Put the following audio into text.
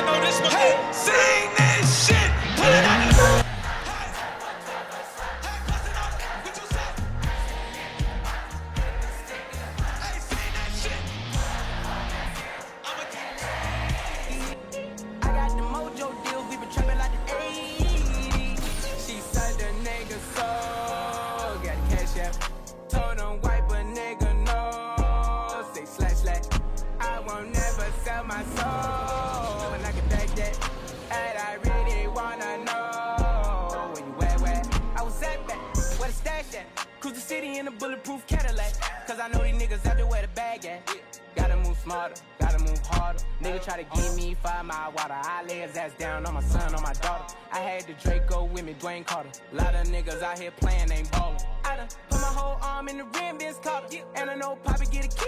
know this one. Hey, sing this shit. Put it out. Told him wipe a nigga no. Say slash slash. I won't never sell my soul. And I can take that. And I really wanna know where you where? I was at back. Where the stash at? Cruise the city in a bulletproof Cadillac. Cause I know these niggas out there where the bag at. Gotta move smarter, gotta move harder. Nigga try to give me 5 mile water. I lay his ass down on my son, on my daughter. I had the Draco with me, Dwayne Carter. Lot of niggas out here playing, ain't ballin'. I done put my whole arm in the rim, Vince Carter. And I know Poppy get a key.